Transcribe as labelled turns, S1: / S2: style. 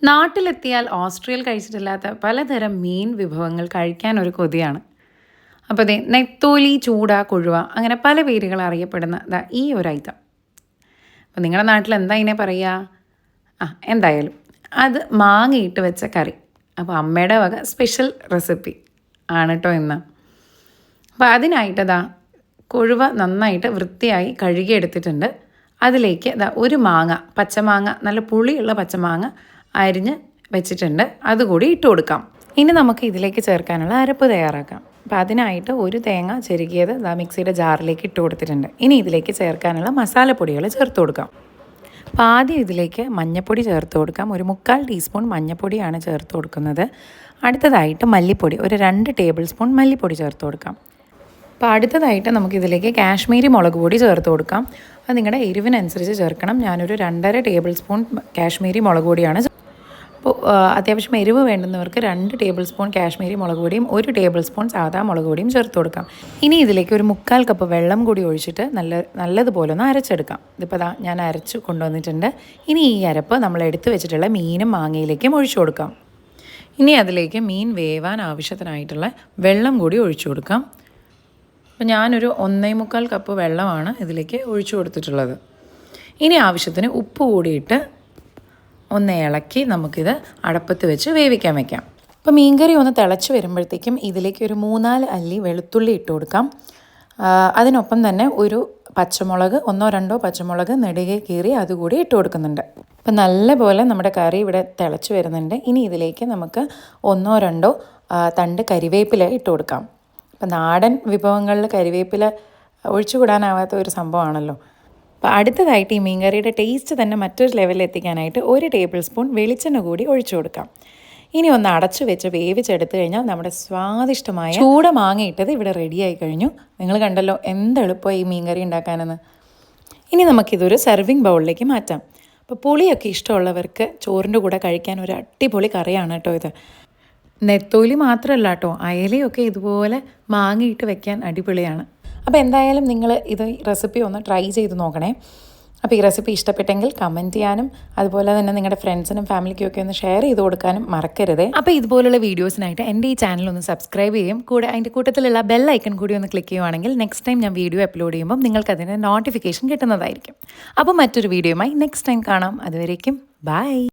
S1: നാട്ടിലെത്തിയാൽ ഓസ്ട്രിയയിൽ കഴിച്ചിട്ടില്ലാത്ത പലതരം മീൻ വിഭവങ്ങൾ കഴിക്കാൻ ഒരു കൊതിയാണ്. അപ്പോൾ ദേ നെത്തോലി, ചൂട, കൊഴുവ അങ്ങനെ പല പേരുകൾ അറിയപ്പെടുന്ന ഈ ഒരു ഐറ്റം. അപ്പോൾ നിങ്ങളുടെ നാട്ടിൽ എന്താ ഇതിനെ പറയുക? എന്തായാലും അത് മാങ്ങയിട്ട് വെച്ച കറി. അപ്പോൾ അമ്മയുടെ വക സ്പെഷ്യൽ റെസിപ്പി ആണ് കേട്ടോ ഇന്ന്. അപ്പോൾ അതിനായിട്ട് കൊഴുവ നന്നായിട്ട് വൃത്തിയായി കഴുകിയെടുത്തിട്ടുണ്ട്. അതിലേക്ക് ഒരു മാങ്ങ, പച്ചമാങ്ങ, നല്ല പുളിയുള്ള പച്ചമാങ്ങ അരിഞ്ഞ് വെച്ചിട്ടുണ്ട്. അതുകൂടി ഇട്ട് കൊടുക്കാം. ഇനി നമുക്ക് ഇതിലേക്ക് ചേർക്കാനുള്ള അരപ്പ് തയ്യാറാക്കാം. അപ്പോൾ അതിനായിട്ട് ഒരു തേങ്ങ ചെരുകിയത് മിക്സിയുടെ ജാറിലേക്ക് ഇട്ട് കൊടുത്തിട്ടുണ്ട്. ഇനി ഇതിലേക്ക് ചേർക്കാനുള്ള മസാലപ്പൊടികൾ ചേർത്ത് കൊടുക്കാം. അപ്പോൾ ആദ്യം ഇതിലേക്ക് മഞ്ഞൾപ്പൊടി ചേർത്ത് കൊടുക്കാം. ഒരു 3/4 ടീസ്പൂൺ മഞ്ഞൾപ്പൊടിയാണ് ചേർത്ത് കൊടുക്കുന്നത്. അടുത്തതായിട്ട് മല്ലിപ്പൊടി, ഒരു 2 ടേബിൾ സ്പൂൺ മല്ലിപ്പൊടി ചേർത്ത് കൊടുക്കാം. അപ്പോൾ അടുത്തതായിട്ട് നമുക്കിതിലേക്ക് കാശ്മീരി മുളക് പൊടി ചേർത്ത് കൊടുക്കാം. അത് നിങ്ങളുടെ എരിവിനനുസരിച്ച് ചേർക്കണം. ഞാനൊരു 2.5 ടേബിൾ സ്പൂൺ കാശ്മീരി മുളക് പൊടിയാണ്. അപ്പോൾ അത്യാവശ്യം എരിവ് വേണ്ടുന്നവർക്ക് 2 ടേബിൾ സ്പൂൺ കാശ്മീരി മുളക് പൊടിയും 1 ടേബിൾ സ്പൂൺ സാധാ മുളക് പൊടിയും ചേർത്ത് കൊടുക്കാം. ഇനി ഇതിലേക്ക് ഒരു 3/4 കപ്പ് വെള്ളം കൂടി ഒഴിച്ചിട്ട് നല്ലതുപോലെ ഒന്ന് അരച്ചെടുക്കാം. ഇതിപ്പോൾ ഞാൻ അരച്ച് കൊണ്ടുവന്നിട്ടുണ്ട്. ഇനി ഈ അരപ്പ് നമ്മൾ എടുത്തു വെച്ചിട്ടുള്ള മീനും മാങ്ങയിലേക്കും ഒഴിച്ചു കൊടുക്കാം. ഇനി അതിലേക്ക് മീൻ വേവാൻ ആവശ്യത്തിനായിട്ടുള്ള വെള്ളം കൂടി ഒഴിച്ചു കൊടുക്കാം. അപ്പോൾ ഞാനൊരു 1.25 കപ്പ് വെള്ളമാണ് ഇതിലേക്ക് ഒഴിച്ചു കൊടുത്തിട്ടുള്ളത്. ഇനി ആവശ്യത്തിന് ഉപ്പ് കൂടിയിട്ട് ഒന്ന് ഇളക്കി നമുക്കിത് അടപ്പത്ത് വെച്ച് വേവിക്കാൻ വയ്ക്കാം. അപ്പോൾ മീൻകറി ഒന്ന് തിളച്ച് വരുമ്പോഴത്തേക്കും ഇതിലേക്ക് ഒരു 3-4 അല്ലി വെളുത്തുള്ളി ഇട്ട് കൊടുക്കാം. അതിനൊപ്പം തന്നെ ഒരു പച്ചമുളക്, 1-2 പച്ചമുളക് നെടുകെ കീറി അതുകൂടി ഇട്ട് കൊടുക്കുന്നുണ്ട്. അപ്പോൾ നല്ലപോലെ നമ്മുടെ കറി ഇവിടെ തിളച്ച് വരുന്നുണ്ട്. ഇനി ഇതിലേക്ക് നമുക്ക് 1-2 തണ്ട് കരിവേപ്പില ഇട്ട് കൊടുക്കാം. അപ്പോൾ നാടൻ വിഭവങ്ങളിൽ കരിവേപ്പില ഒഴിച്ചുകൂടാനാവാത്ത ഒരു സംഭവമാണല്ലോ. അപ്പോൾ അടുത്തതായിട്ട് ഈ മീൻകറിയുടെ ടേസ്റ്റ് തന്നെ മറ്റൊരു ലെവലിൽ എത്തിക്കാനായിട്ട് 1 ടേബിൾ സ്പൂൺ വെളിച്ചെണ്ണ കൂടി ഒഴിച്ചു കൊടുക്കാം. ഇനി ഒന്ന് അടച്ചു വെച്ച് വേവിച്ചെടുത്ത് കഴിഞ്ഞാൽ നമ്മുടെ സ്വാദിഷ്ടമായ ചൂട മാങ്ങയിട്ടത് ഇവിടെ റെഡിയായി കഴിഞ്ഞു. നിങ്ങൾ കണ്ടല്ലോ എന്ത് എളുപ്പമായി ഈ മീൻകറി ഉണ്ടാക്കാനെന്ന്. ഇനി നമുക്കിതൊരു സെർവിങ് ബൗളിലേക്ക് മാറ്റാം. അപ്പോൾ പുളിയൊക്കെ ഇഷ്ടമുള്ളവർക്ക് ചോറിൻ്റെ കൂടെ കഴിക്കാൻ ഒരു അടിപൊളി കറിയാണ് കേട്ടോ ഇത്. നെത്തോലി മാത്രമല്ല കേട്ടോ, അയലയൊക്കെ ഇതുപോലെ മാങ്ങയിട്ട് വെക്കാൻ അടിപൊളിയാണ്. അപ്പോൾ എന്തായാലും നിങ്ങൾ ഇത് റെസിപ്പി ഒന്ന് ട്രൈ ചെയ്ത് നോക്കണേ. അപ്പോൾ ഈ റെസിപ്പി ഇഷ്ടപ്പെട്ടെങ്കിൽ കമൻറ്റ് ചെയ്യാനും അതുപോലെ തന്നെ നിങ്ങളുടെ ഫ്രണ്ട്സിനും ഫാമിലിക്കും ഒക്കെ ഒന്ന് ഷെയർ ചെയ്ത് കൊടുക്കാനും മറക്കരുത്. അപ്പോൾ ഇതുപോലുള്ള വീഡിയോസിനായിട്ട് എൻ്റെ ഈ ചാനൽ ഒന്ന് സബ്സ്ക്രൈബ് ചെയ്യും. കൂടെ അതിൻ്റെ കൂട്ടത്തിലുള്ള ബെൽ ഐക്കൺ കൂടി ഒന്ന് ക്ലിക്ക് ചെയ്യുവാണെങ്കിൽ നെക്സ്റ്റ് ടൈം ഞാൻ വീഡിയോ അപ്ലോഡ് ചെയ്യുമ്പോൾ നിങ്ങൾക്ക് അതിൻ്റെ നോട്ടിഫിക്കേഷൻ കിട്ടുന്നതായിരിക്കും. അപ്പോൾ മറ്റൊരു വീഡിയോയുമായി നെക്സ്റ്റ് ടൈം കാണാം. അതുവരേക്കും ബൈ.